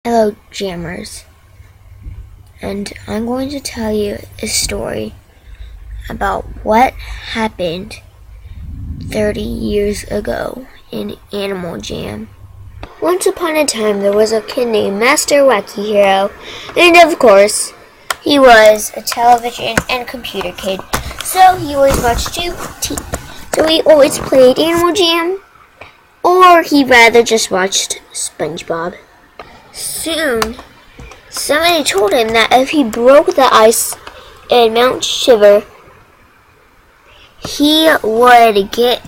Hello, Jammers, and I'm going to tell you a story about what happened 30 years ago in Animal Jam. Once upon a time, there was a kid named Master Wacky Hero, and of course, he was a television and computer kid, so he always watched TV. So he always played Animal Jam, or he rather just watched SpongeBob. Soon, somebody told him that if he broke the ice in Mount Shiver, he would get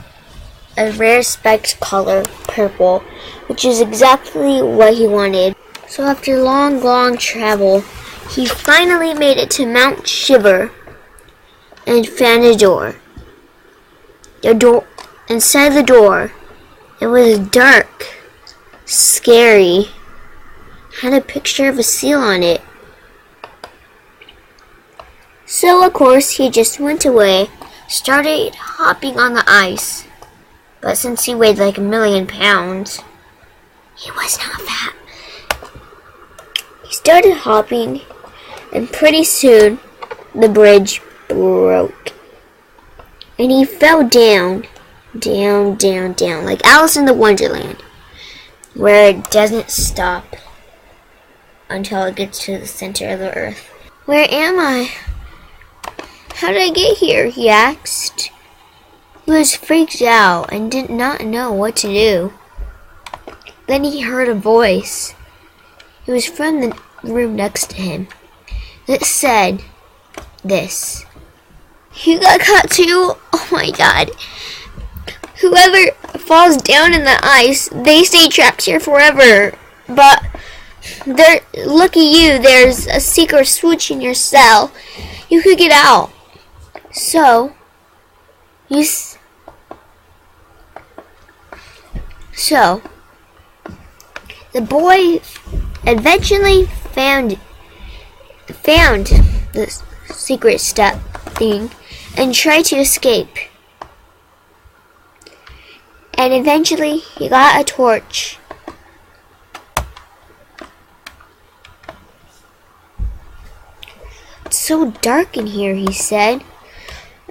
a rare specked color, purple, which is exactly what he wanted. So after long travel, he finally made it to Mount Shiver and found a door. Inside the door, it was dark, scary, had a picture of a seal on it. So of course he just went away, started hopping on the ice. But since he weighed like 1,000,000 pounds, he was not fat. He started hopping, and pretty soon the bridge broke. And he fell down, like Alice in the Wonderland, where it doesn't stop until it gets to the center of the earth. Where am I? How did I get here? He asked. He was freaked out and did not know what to do. Then he heard a voice. It was from the room next to him. It said this. You got caught too? Oh my god. Whoever falls down in the ice, they stay trapped here forever. But look at you, there's a secret switch in your cell. You could get out. So the boy eventually found the secret step thing and tried to escape. And eventually he got a torch. It's so dark in here, he said.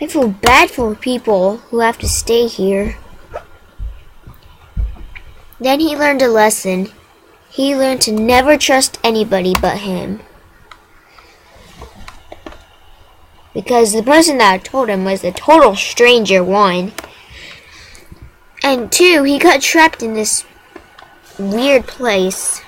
I feel bad for people who have to stay here. Then he learned a lesson. He learned to never trust anybody but him. Because the person that told him was a total stranger, one. And two, he got trapped in this weird place.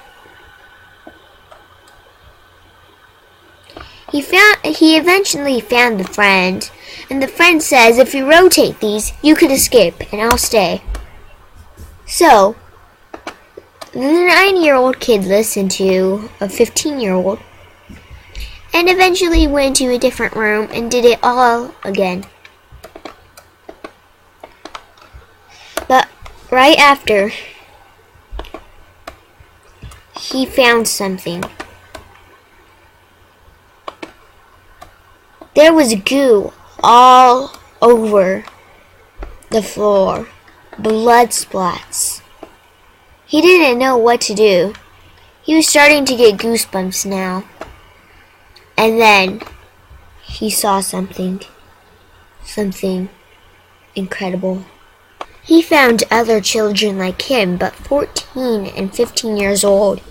He eventually found the friend, and the friend says if you rotate these, you could escape, and I'll stay. So, the 9-year-old kid listened to a 15-year-old, and eventually went to a different room and did it all again. But right after, he found something. There was goo all over the floor, blood splats. He didn't know what to do. He was starting to get goosebumps now. And then he saw something incredible. He found other children like him, but 14 and 15 years old,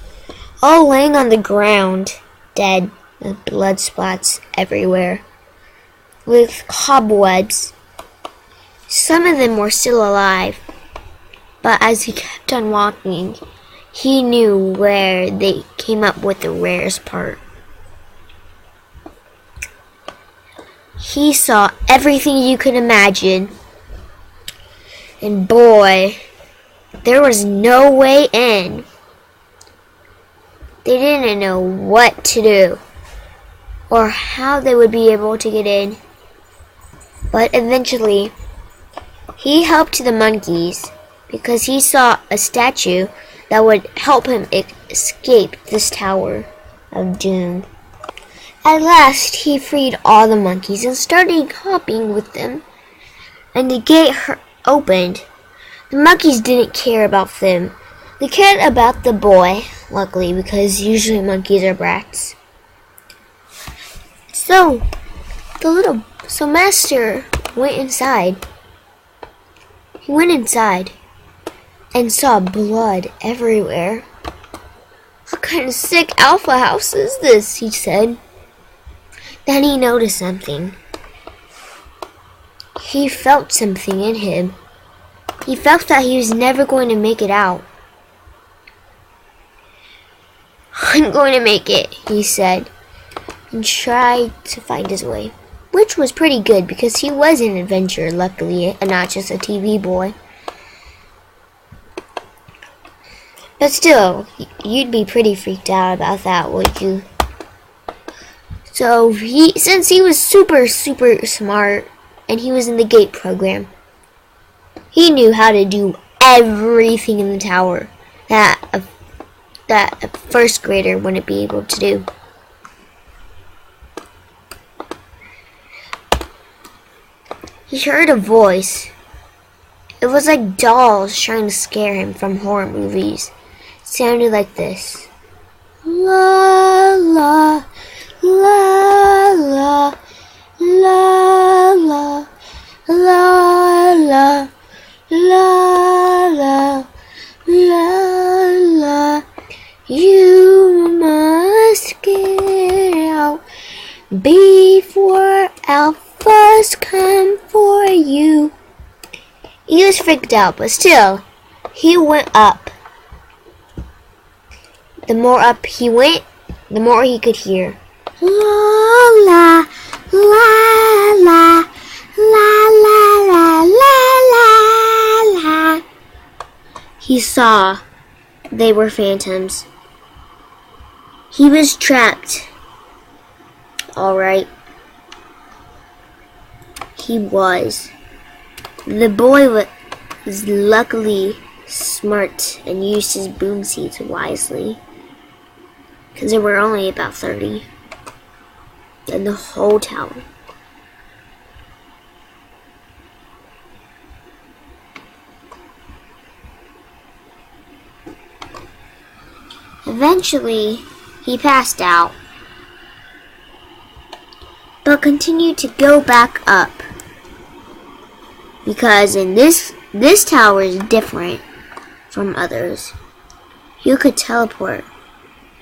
all laying on the ground, dead, with blood splats everywhere, with cobwebs. Some of them were still alive, but as he kept on walking, he knew where they came up with the rarest part. He saw everything you could imagine, and boy, there was no way in. They didn't know what to do or how they would be able to get in. But eventually, he helped the monkeys because he saw a statue that would help him escape this tower of doom. At last, he freed all the monkeys and started hopping with them. And the gate opened. The monkeys didn't care about them. They cared about the boy luckily, because usually monkeys are brats. So Master went inside. He went inside and saw blood everywhere. "What kind of sick alpha house is this?" he said. Then he noticed something. He felt something in him. He felt that he was never going to make it out. "I'm going to make it," he said, and tried to find his way. Which was pretty good because he was an adventurer, luckily, and not just a TV boy. But still, you'd be pretty freaked out about that, would you? So, since he was super smart, and he was in the gate program, he knew how to do everything in the tower that a first grader wouldn't be able to do. He heard a voice. It was like dolls trying to scare him from horror movies. It sounded like this. La la la la la la la la la la la. You must get out before alphas come for you. He was freaked out, but still, he went up. The more up he went, the more he could hear. La la la la la la la la la. He saw they were phantoms. He was trapped. All right. He was. The boy was luckily smart and used his boom seeds wisely, because there were only about 30 in the whole tower. Eventually, he passed out, but continued to go back up, because in this tower is different from others. You could teleport.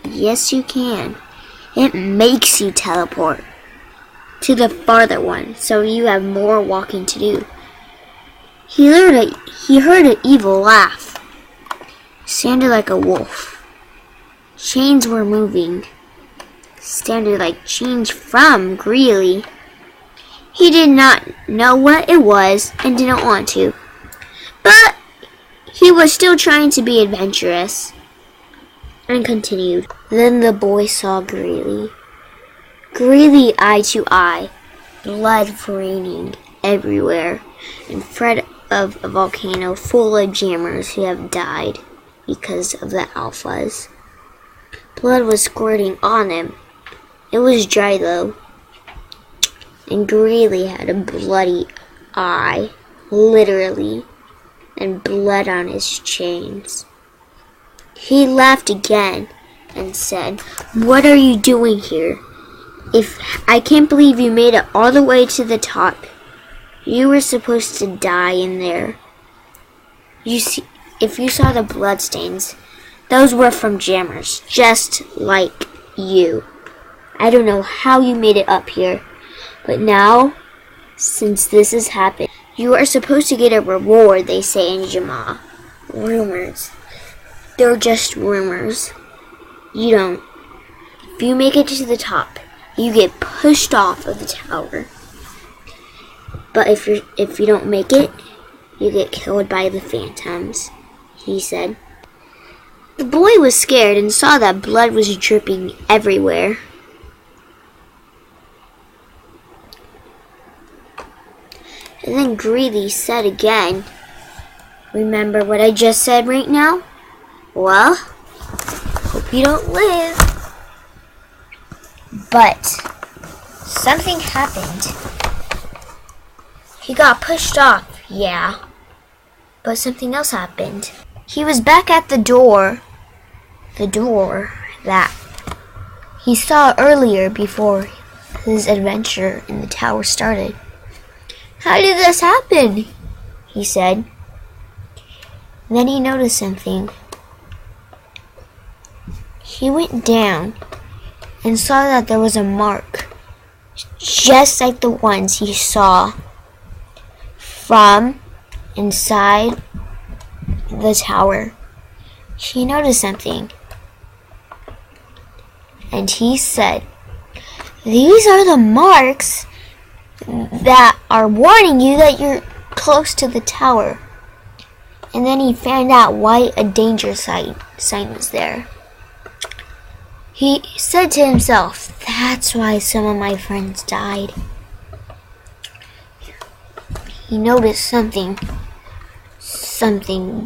Yes, you can. It makes you teleport to the farther one, so you have more walking to do. He heard an evil laugh. Sounded like a wolf. Chains were moving. Sounded like chains from Greely. He did not know what it was and didn't want to. But he was still trying to be adventurous and continued. Then the boy saw Greely. Greely eye to eye, blood raining everywhere in front of a volcano full of jammers who have died because of the alphas. Blood was squirting on him. It was dry though. And Greely had a bloody eye, literally, and blood on his chains. He laughed again and said, "What are you doing here? I can't believe you made it all the way to the top. You were supposed to die in there. If you saw the bloodstains, those were from jammers, just like you. I don't know how you made it up here, but now, since this has happened, you are supposed to get a reward," they say in Jama. Rumors. They're just rumors. You don't. If you make it to the top, you get pushed off of the tower. But if you don't make it, you get killed by the phantoms, he said. The boy was scared and saw that blood was dripping everywhere. And then Greely said again, "Remember what I just said right now? Well, hope you don't live." But something happened. He got pushed off, yeah. But something else happened. He was back at the door the door that he saw earlier before his adventure in the tower started. "How did this happen?" he said. Then he noticed something. He went down and saw that there was a mark, just like the ones he saw from inside the tower. He noticed something, and he said, "These are the marks that are warning you that you're close to the tower." And then he found out why a danger sign was there. He said to himself, "That's why some of my friends died." He noticed something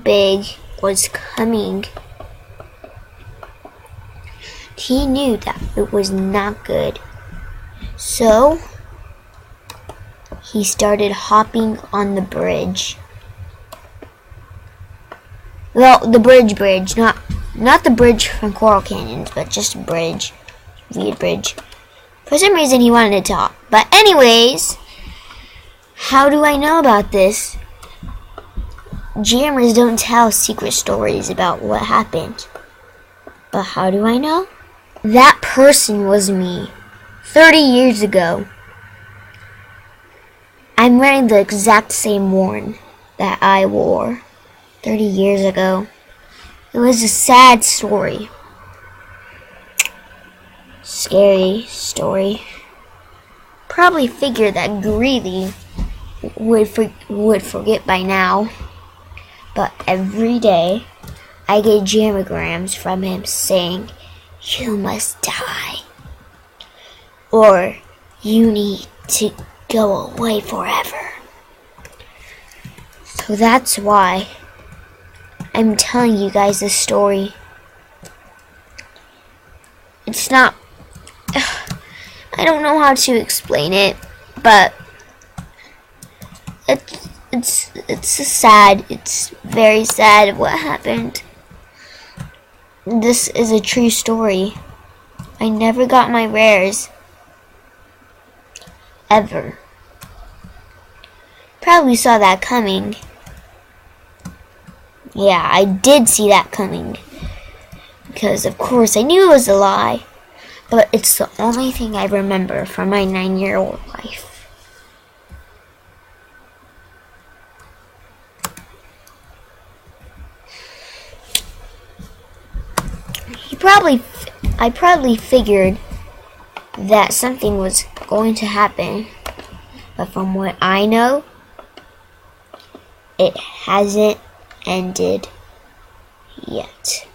big was coming. He knew that it was not good. So he started hopping on the bridge. Well, the bridge, not the bridge from Coral Canyons, but just a bridge, Reed Bridge. For some reason, he wanted to hop. But anyways, how do I know about this? Jammers don't tell secret stories about what happened. But how do I know? That person was me, 30 years ago. I'm wearing the exact same worn that I wore 30 years ago. It was a sad story. Scary story. Probably figured that Greeley would forget by now. But every day, I get jamograms from him saying, "You must die," or "You need to go away forever." So that's why I'm telling you guys this story. It's not, I don't know how to explain it, but it's very sad what happened. This is a true story. I never got my rares. Ever. Probably saw that coming. Yeah, I did see that coming. Because, of course, I knew it was a lie. But it's the only thing I remember from my 9-year-old life. I probably figured that something was going to happen. But from what I know, it hasn't ended yet.